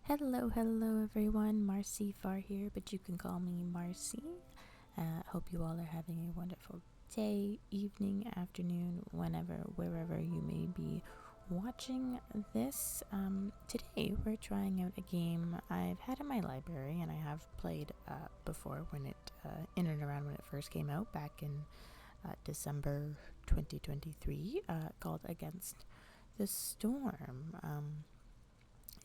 Hello everyone. Marcy Far here, but you can call me Marcy. Hope you all are having a wonderful day, evening, afternoon, wherever you may be watching this. Today we're trying out a game I've had in my library and I have played before in and around when it first came out back in December 2023, called Against the Storm.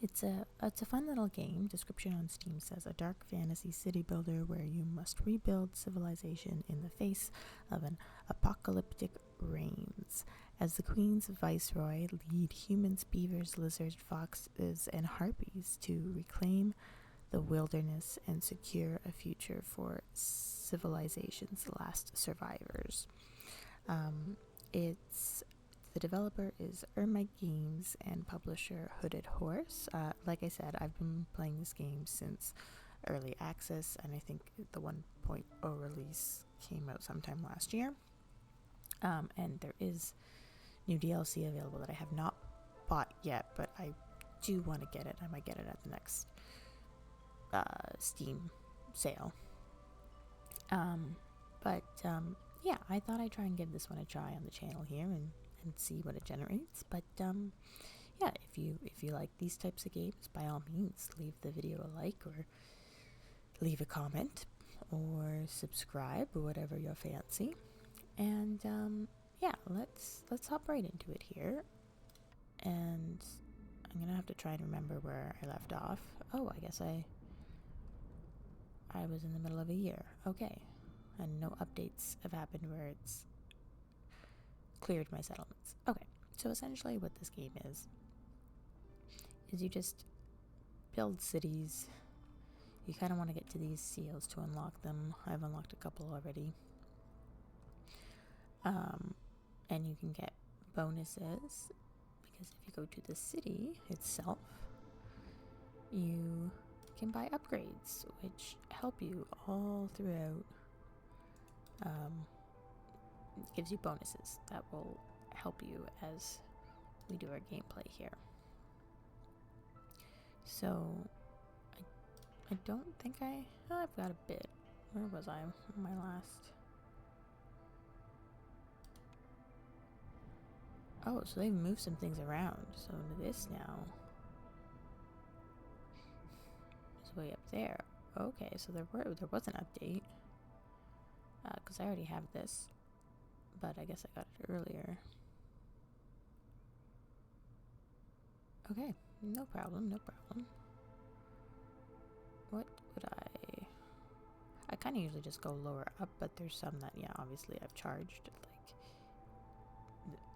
It's a fun little game. Description on Steam says a dark fantasy city builder where you must rebuild civilization in the face of an apocalyptic rains. As the Queen's Viceroy, lead humans, beavers, lizards, foxes, and harpies to reclaim the wilderness and secure a future for civilization's last survivors. The developer is Ermite Games and publisher Hooded Horse. Like I said, I've been playing this game since early access, and I think the 1.0 release came out sometime last year. And there is new DLC available that I have not bought yet, but I do want to get it. I might get it at the next Steam sale. Yeah, I thought I'd try and give this one a try on the channel here and see what it generates. But yeah, if you like these types of games, by all means leave the video a like or leave a comment or subscribe or whatever your fancy. And yeah, let's hop right into it here. And I'm gonna have to try and remember where I left off. Oh, I guess I was in the middle of a year. Okay, and no updates have happened where it's cleared my settlements. Okay, so essentially what this game is you just build cities. You kind of want to get to these seals to unlock them. I've unlocked a couple already. And you can get bonuses because if you go to the city itself, you can buy upgrades which help you all throughout. It gives you bonuses that will help you as we do our gameplay here. So I don't think I've got a bit. Where was I? My last. Oh, so they've moved some things around. So this now is way up there. Okay, so there was an update. Because I already have this, but I guess I got it earlier. Okay, no problem. What would I kind of usually just go lower up, but there's some that, yeah, obviously I've charged,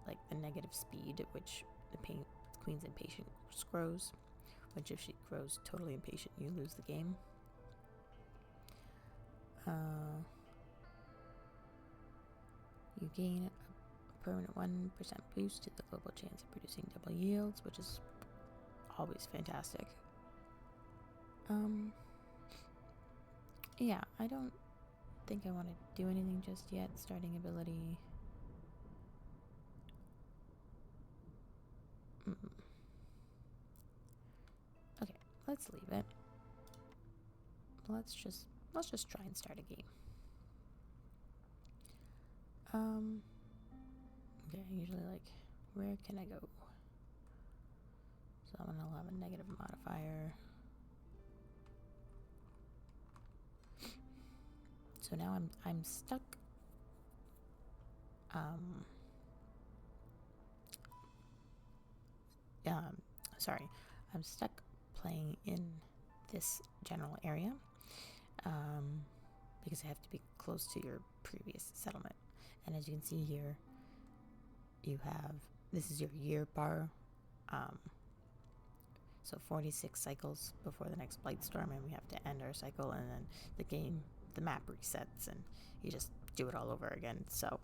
like the negative speed at which the Queen's impatience grows, which if she grows totally impatient, you lose the game. You gain a permanent 1% boost to the global chance of producing double yields, which is always fantastic. Yeah, I don't think I want to do anything just yet. Starting ability. Okay, let's leave it. Let's just try and start a game. Okay, I usually where can I go? So I'm gonna have a negative modifier. So now I'm stuck. I'm stuck playing in this general area because I have to be close to your previous settlement. And as you can see here, this is your year bar. So 46 cycles before the next blight storm, and we have to end our cycle, and then the map resets, and you just do it all over again. So,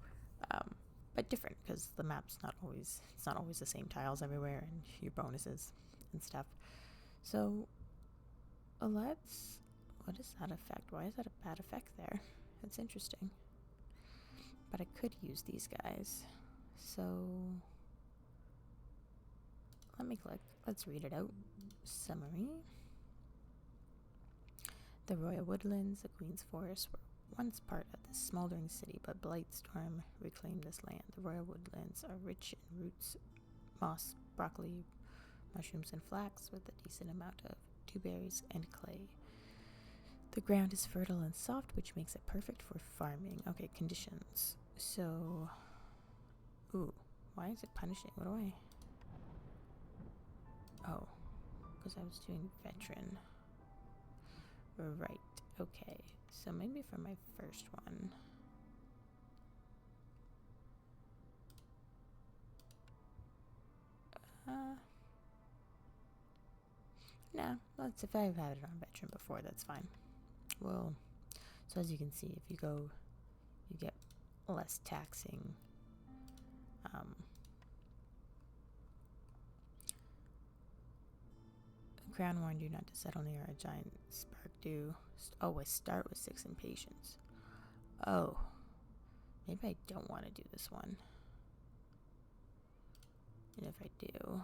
but different because the map's not always the same tiles everywhere, and your bonuses and stuff. So, what is that effect? Why is that a bad effect there? That's interesting. But I could use these guys. So let me click. Let's read it out. Summary. The royal woodlands, the Queen's Forest, were once part of this smoldering city, but Blightstorm reclaimed this land. The royal woodlands are rich in roots, moss, broccoli, mushrooms, and flax, with a decent amount of dewberries and clay. The ground is fertile and soft, which makes it perfect for farming. Okay, conditions. So, ooh, why is it punishing? What do I? Oh, because I was doing veteran. Right, okay. So maybe for my first one. No, let's, if I've had it on veteran before, that's fine. Well, so as you can see, if you go, you get less taxing. Crown warned you not to settle near a giant spark dew. Oh, I start with 6 impatience. Oh, maybe I don't want to do this one. And if I do,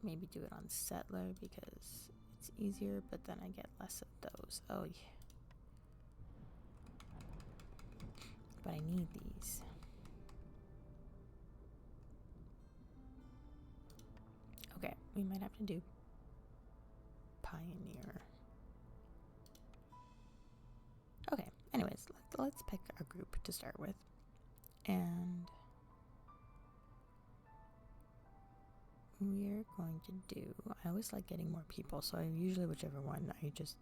maybe do it on settler because it's easier, but then I get less of those. Oh, yeah. But I need these. Okay, we might have to do pioneer. Okay, anyways, let's pick our group to start with. And we're going to do, I always like getting more people, so I usually whichever one, I just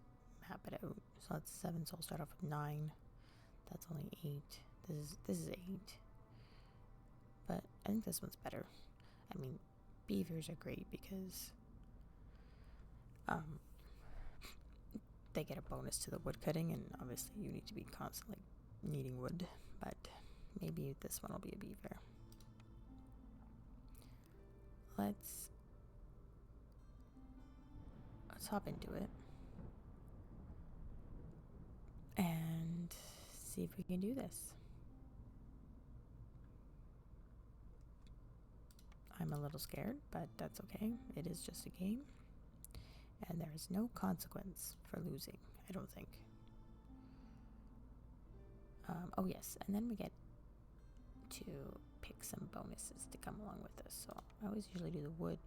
map it out. So that's 7, so I'll start off with 9. That's only 8. This is 8. But I think this one's better. I mean, beavers are great because they get a bonus to the wood cutting, and obviously you need to be constantly needing wood, but maybe this one will be a beaver. Let's hop into it and see if we can do this. I'm a little scared, but that's okay. It is just a game. And there is no consequence for losing, I don't think. Oh yes, and then we get to pick some bonuses to come along with this. So I always usually do the wood.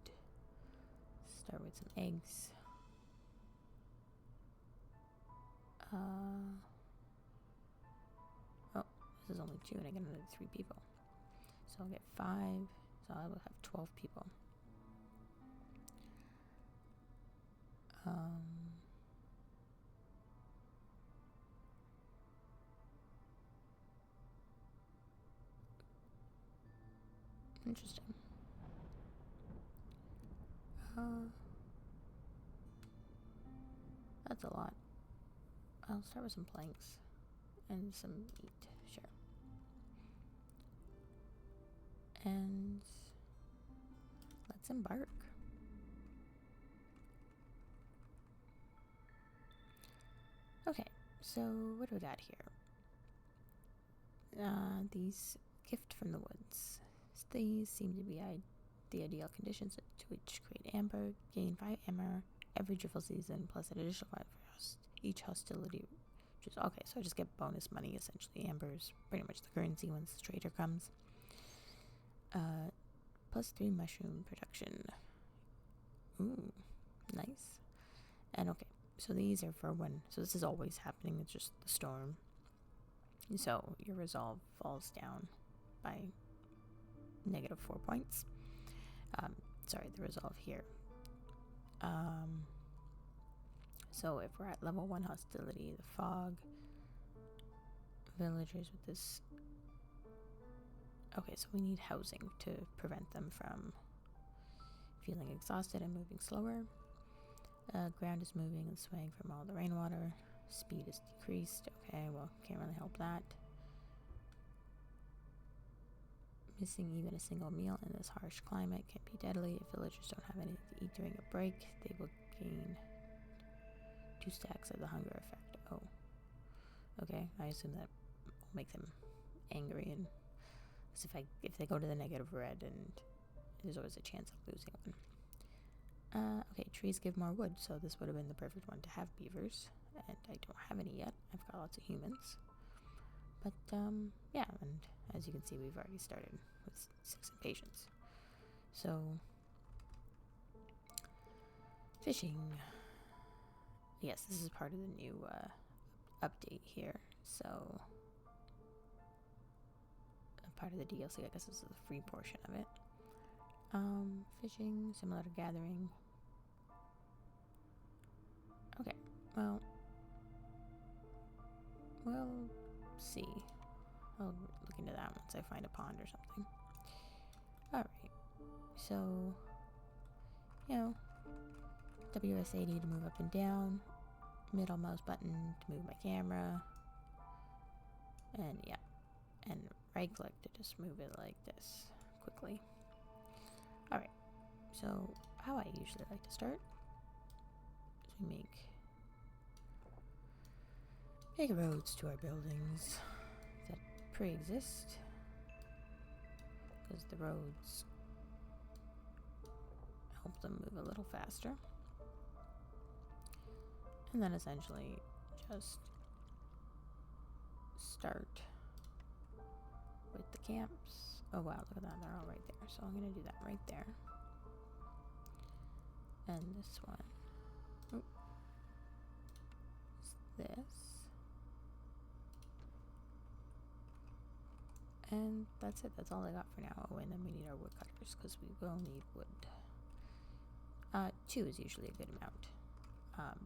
Start with some eggs. Oh, this is only 2 and I get another 3 people. So I'll get 5, so I will have 12 people. Interesting. That's a lot. I'll start with some planks and some meat, sure. And let's embark. Okay, so what do we got here? These gift from the woods. These seem to be the ideal conditions to which create amber, gain 5 amber every driftful season, plus an additional 5 for each hostility. Just okay, so I just get bonus money essentially. Amber's pretty much the currency once the trader comes. Plus 3 mushroom production. Ooh, nice. And okay, so these are for when, so this is always happening, it's just the storm. So your resolve falls down by -4 points. Sorry, the resolve here. So if we're at level 1 hostility, the fog, villagers with this. Okay, so we need housing to prevent them from feeling exhausted and moving slower. Ground is moving and swaying from all the rainwater. Speed is decreased. Okay, well, can't really help that. Missing even a single meal in this harsh climate can be deadly. If villagers don't have anything to eat during a break, they will gain 2 stacks of the hunger effect. Oh. Okay, I assume that will make them angry, and if they go to the negative red, and there's always a chance of losing one. Okay, trees give more wood, so this would have been the perfect one to have beavers. And I don't have any yet. I've got lots of humans. But, yeah, and as you can see, we've already started with 6 impatiens. So, fishing. Yes, this is part of the new update here. So, part of the DLC, I guess this is the free portion of it. Fishing, similar to gathering. Okay, well, we'll see. I'll look into that once I find a pond or something. Alright, so, WSAD to move up and down, middle mouse button to move my camera, and yeah, and right click to just move it like this quickly. Alright, so how I usually like to start is we make roads to our buildings that pre-exist, because the roads help them move a little faster. And then essentially just start with the camps. Oh wow, look at that, they're all right there. So I'm gonna do that right there. And this one, this. And that's it, that's all I got for now. Oh, and then we need our woodcutters, because we will need wood. 2 is usually a good amount,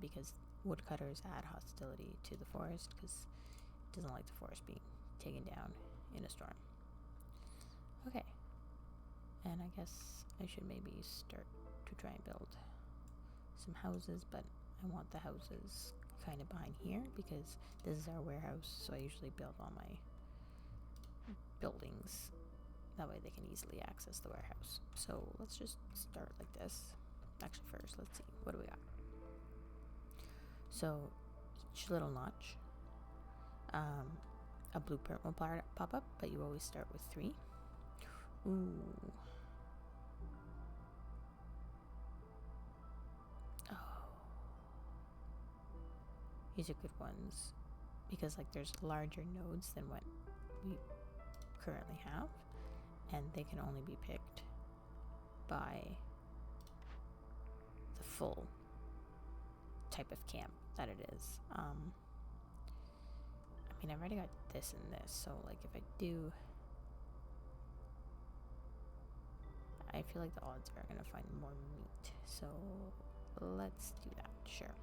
because woodcutters add hostility to the forest, because it doesn't like the forest being taken down in a storm. Okay, and I guess I should maybe start to try and build some houses, but I want the houses kind of behind here, because this is our warehouse, so I usually build all my buildings, that way they can easily access the warehouse. So let's just start like this. Actually, first, let's see, what do we got? So each little notch, a blueprint will pop up, but you always start with 3. Ooh. Oh. These are good ones, because like there's larger nodes than what we currently have, and they can only be picked by the full type of camp that it is. I mean, I've already got this and this, so like if I do, I feel like the odds are gonna find more meat, so let's do that. Sure.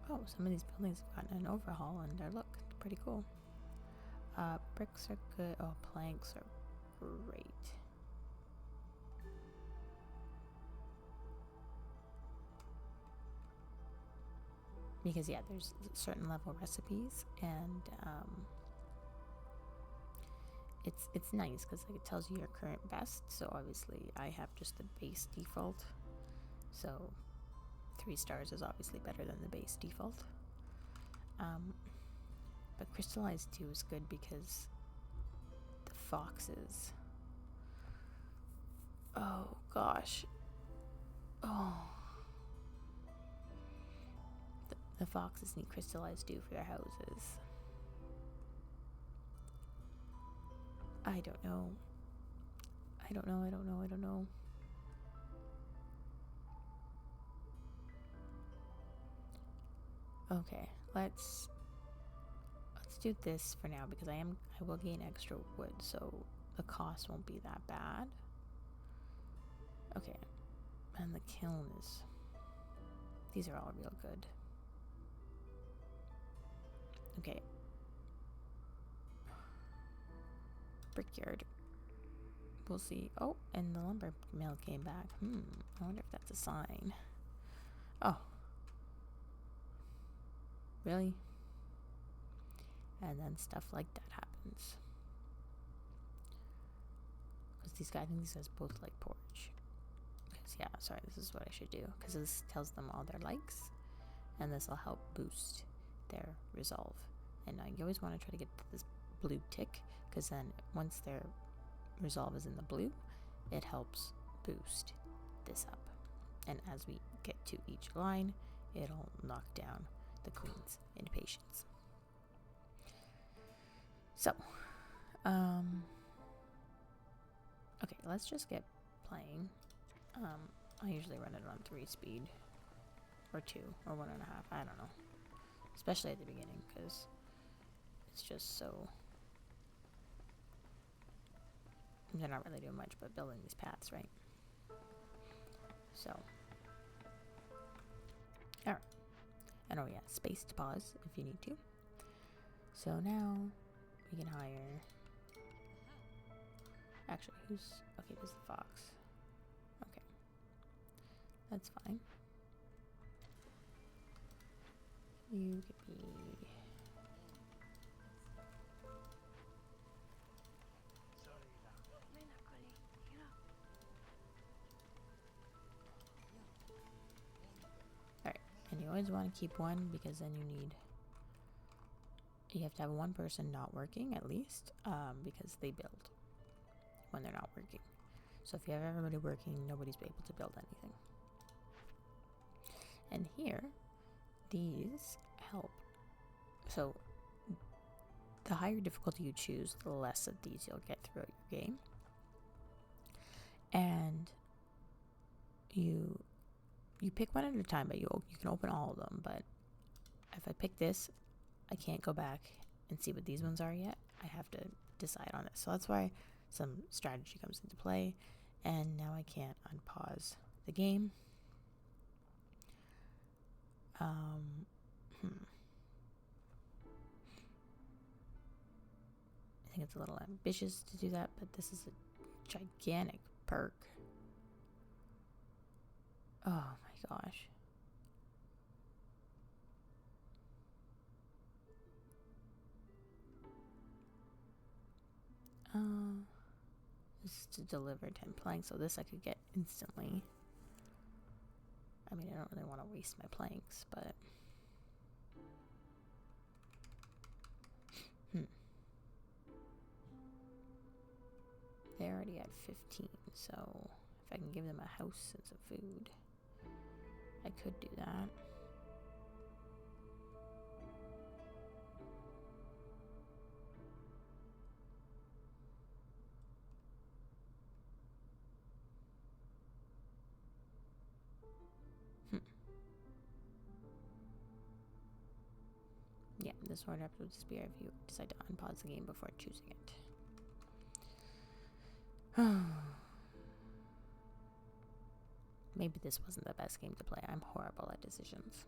Oh, some of these buildings have gotten an overhaul, and they look pretty cool. Bricks are good. Oh, planks are great. Because yeah, there's certain level recipes, and it's nice because like it tells you your current best. So obviously I have just the base default, so 3 stars is obviously better than the base default. But crystallized 2 is good because the foxes, oh gosh, the foxes need crystallized 2 for their houses. I don't know. Okay, let's do this for now, because I will gain extra wood, so the cost won't be that bad. Okay, and the kiln is, these are all real good. Okay, brickyard, we'll see. Oh, and the lumber mill came back. I wonder if that's a sign. Oh, really? And then stuff like that happens, because these guys, I think these guys both like porridge. Because yeah, sorry, this is what I should do, because this tells them all their likes, and this will help boost their resolve. And you always want to try to get this blue tick, because then once their resolve is in the blue, it helps boost this up. And as we get to each line, it'll knock down the queen's impatience. So, okay, let's just get playing. I usually run it on 3 speed, or 2, or 1.5, I don't know. Especially at the beginning, because it's just so... They're not really doing much but building these paths, right? So. Alright. And oh yeah, space to pause if you need to. So now we can hire... Actually, who's... Okay, this is the fox. Okay. That's fine. You could be... Alright, and you always want to keep one because then you have to have one person not working at least, because they build when they're not working. So if you have everybody working, nobody's able to build anything. And here, these help. So the higher difficulty you choose, the less of these you'll get throughout your game. And you pick one at a time, but you can open all of them. But if I pick this, I can't go back and see what these ones are yet. I have to decide on this. So that's why some strategy comes into play. And now I can't unpause the game. I think it's a little ambitious to do that, but this is a gigantic perk. Oh my gosh. This is to deliver 10 planks, so this I could get instantly. I mean, I don't really want to waste my planks, but... They already had 15, so if I can give them a house and some food, I could do that. Yeah, this sword up with spear if you decide to unpause the game before choosing it. Maybe this wasn't the best game to play. I'm horrible at decisions.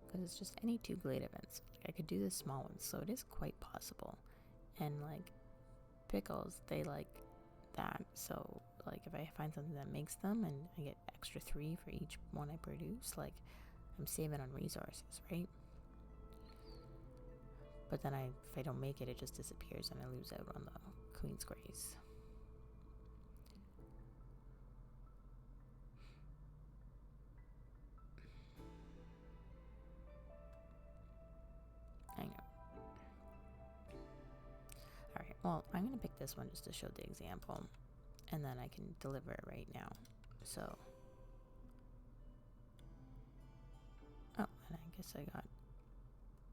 Because it's just any 2 glade events. Like, I could do the small ones, so it is quite possible. And like pickles, they like that. So like if I find something that makes them and I get extra 3 for each one I produce, like I'm saving on resources, right? But then if I don't make it, it just disappears and I lose out on the Queen's Grace. I know. Alright, well, I'm going to pick this one just to show the example. And then I can deliver it right now. So. Oh, and I guess I got...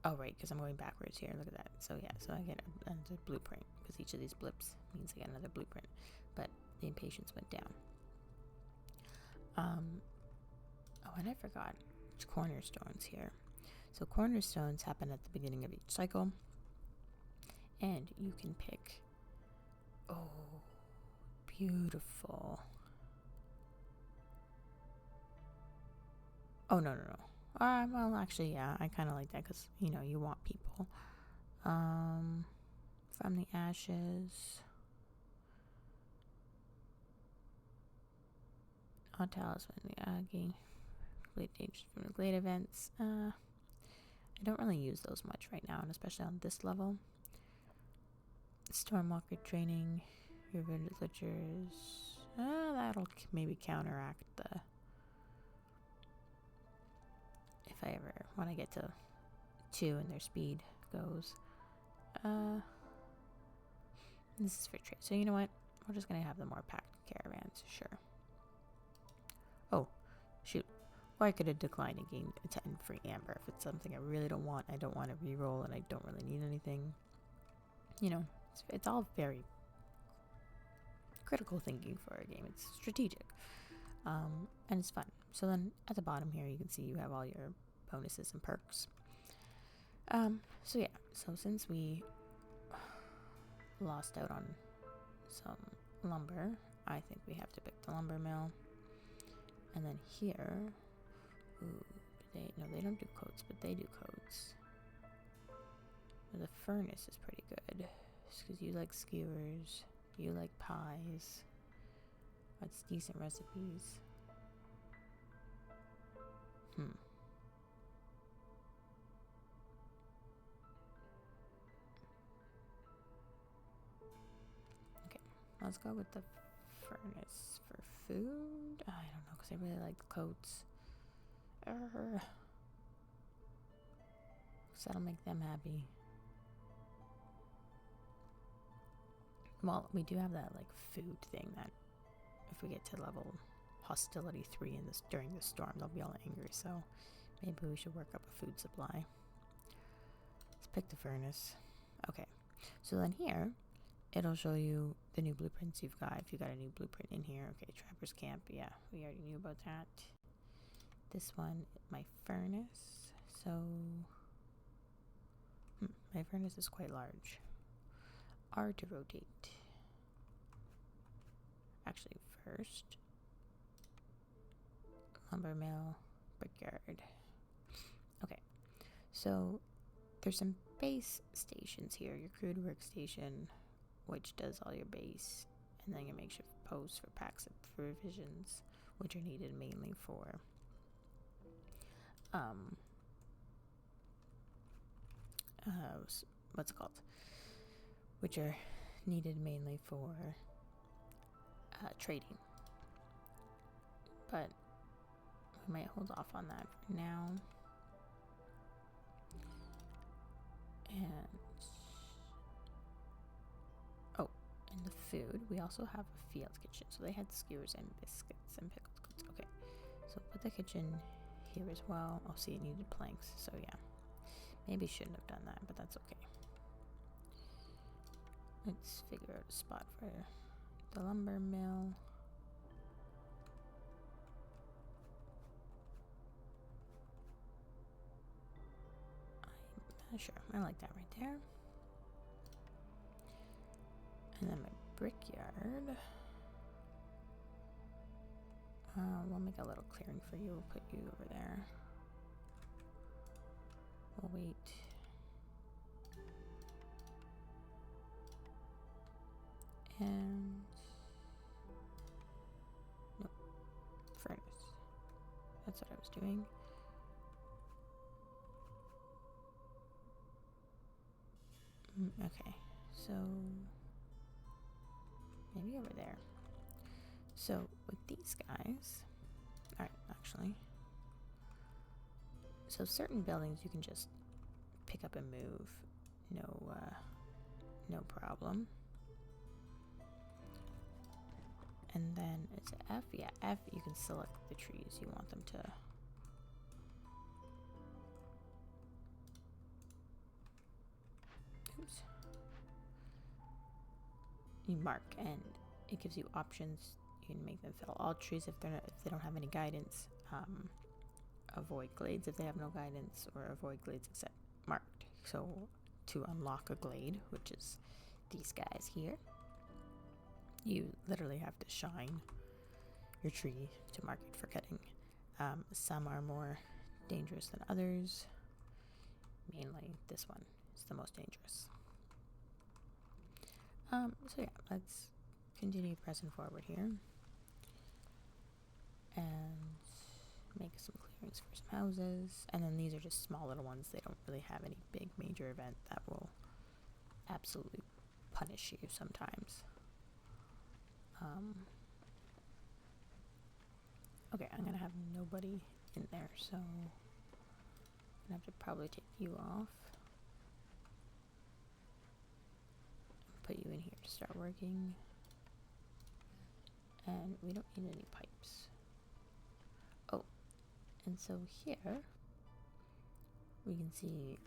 Oh, right, because I'm going backwards here. Look at that. So, yeah, so I get another blueprint. Because each of these blips means I get another blueprint. But the impatience went down. Oh, and I forgot. Cornerstones here. So cornerstones happen at the beginning of each cycle. And you can pick... Oh, beautiful. Oh, no. Well, actually, yeah, I kind of like that because, you know, you want people. From the ashes. Odd talisman, the Aggie. Complete dangers from the glade events. I don't really use those much right now, and especially on this level. Stormwalker training. Your villagers. That'll maybe counteract the... If I ever, when I get to 2 in their speed, goes. This is for trade. So you know what? We're just gonna have the more packed caravans, sure. Oh, shoot. Or I could have declined and gained a 10 free amber if it's something I really don't want. I don't want to reroll and I don't really need anything. You know, it's all very critical thinking for a game. It's strategic. And it's fun. So then at the bottom here you can see you have all your bonuses and perks. So yeah, so since we lost out on some lumber, I think we have to pick the lumber mill. And then here, ooh, they don't do coats, but they do coats. But the furnace is pretty good, because you like skewers, you like pies. That's decent recipes. Okay, let's go with the furnace for food. I don't know, because I really like coats. Because that'll make them happy. Well, we do have that like food thing that if we get to level hostility 3 in this during the storm, they'll be all angry. So maybe we should work up a food supply. Let's pick the furnace. Okay, so then here it'll show you the new blueprints you've got. If you got a new blueprint in here, okay, Trapper's Camp. Yeah, we already knew about that. This one, my furnace. So my furnace is quite large. R to rotate. Actually, first lumber mill, brickyard. Okay, so there's some base stations here. Your crude workstation, which does all your base, and then your makeshift post for packs of provisions, which are needed mainly for what's it called? Which are needed mainly for trading. But we might hold off on that for now. And the food, we also have a field kitchen. So they had skewers and biscuits and pickled goods. Okay, so put the kitchen here as well. Oh, see, it needed planks. So yeah, maybe shouldn't have done that, but that's okay. Let's figure out a spot for the lumber mill. I'm not sure. I like that right there. And then my brickyard. We'll make a little clearing for you. We'll put you over there. We'll wait. And nope, furnace. That's what I was doing. Okay, so maybe over there. So with these guys, alright, actually, so certain buildings you can just pick up and move, no problem. And then it's F, yeah, F, you can select the trees you want them to. Oops. You mark, and it gives you options. You can make them fill all trees if they don't have any guidance. Avoid glades if they have no guidance, or avoid glades except marked. So to unlock a glade, which is these guys here, you literally have to shine your tree to mark it for cutting. Some are more dangerous than others. Mainly this one is the most dangerous. So yeah, let's continue pressing forward here and make some clearings for some houses. And then these are just small little ones. They don't really have any big major event that will absolutely punish you sometimes. Okay, I'm gonna have nobody in there, so I'm gonna have to probably take you off. put you in here to start working. And we don't need any pipes. Oh, and so here we can see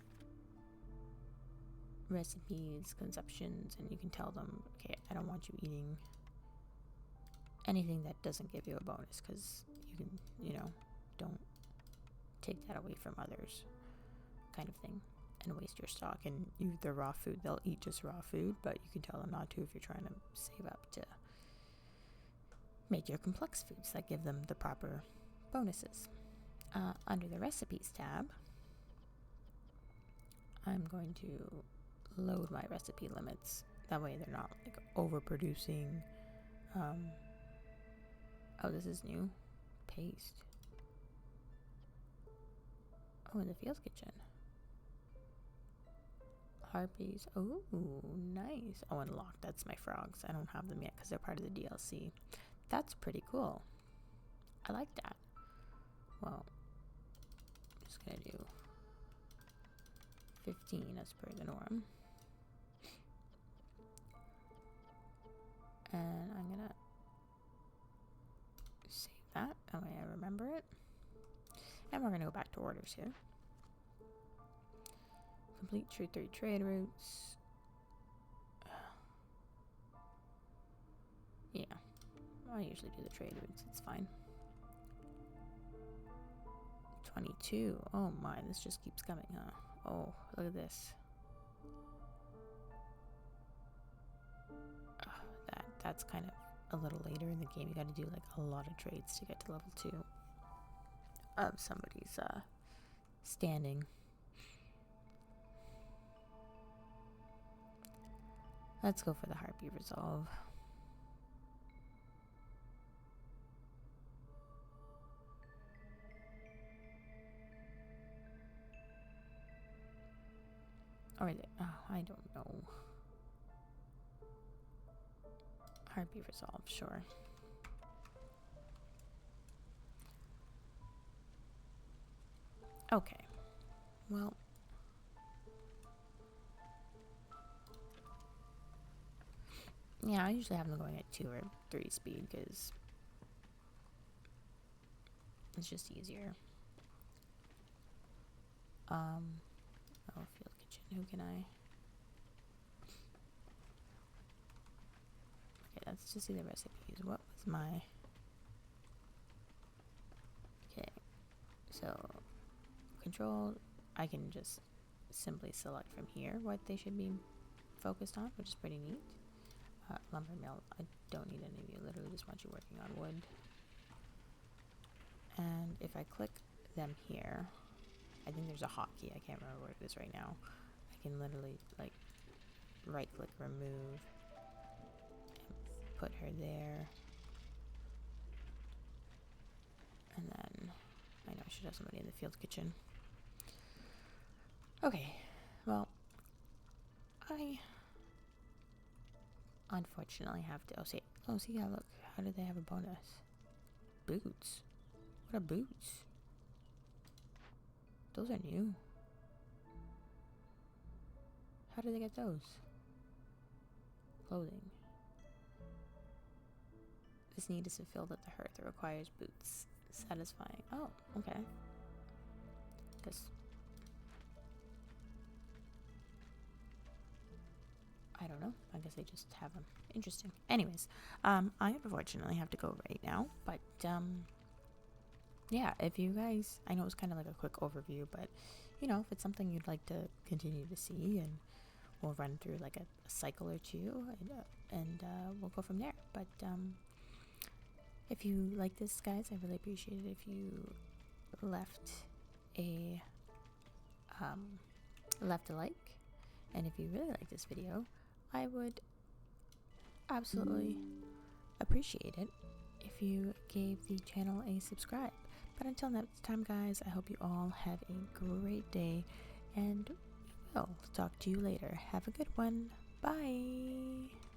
recipes, conceptions, and you can tell them, okay, I don't want you eating anything that doesn't give you a bonus, because you can, you know, don't take that away from others, kind of thing, and waste your stock. And you, the raw food, they'll eat just raw food, but you can tell them not to if you're trying to save up to make your complex foods that give them the proper bonuses. Under the recipes tab, I'm going to load my recipe limits. That way they're not like overproducing. Oh, this is new. Paste. Oh, in the field kitchen. Harpies. Oh, nice. Oh, unlocked. That's my frogs. I don't have them yet because they're part of the DLC. That's pretty cool. I like that. Well, I'm just gonna do 15 as per the norm. And I'm gonna save that. That way I remember it. And we're gonna go back to orders here. Complete 3 trade routes. Yeah, I usually do the trade routes. It's fine. 22. Oh my, this just keeps coming, huh? Oh, look at this. That's kind of a little later in the game. You got to do like a lot of trades to get to level 2 of somebody's standing. Let's go for the harpy resolve. Or is it? Oh, I don't know. Harpy resolve, sure. Okay. Well. Yeah, I usually have them going at 2 or 3 speed because it's just easier. Oh, field kitchen. Who can I? Okay, let's just see the recipes. What was my? Okay, so control. I can just simply select from here what they should be focused on, which is pretty neat. Lumber mill. I don't need any of you. Literally just want you working on wood. And if I click them here, I think there's a hotkey. I can't remember what it is right now. I can literally like right click, remove, and put her there. And then I know I should have somebody in the field kitchen. Okay, well, I unfortunately have to. Oh, see, yeah, look. How did they have a bonus? Boots. What are boots? Those are new. How did they get those? Clothing. This need is fulfilled at the hearth. It requires boots. Satisfying. Oh, okay. Because I don't know. I guess they just have them. Interesting. Anyways, I unfortunately have to go right now. But, yeah, if you guys, I know it's kind of like a quick overview, but, you know, if it's something you'd like to continue to see, and we'll run through like a cycle or two, and we'll go from there. But, if you like this, guys, I really appreciate it if you left a like. And if you really like this video, I would absolutely appreciate it if you gave the channel a subscribe. But until next time, guys, I hope you all have a great day, and we'll talk to you later. Have a good one. Bye.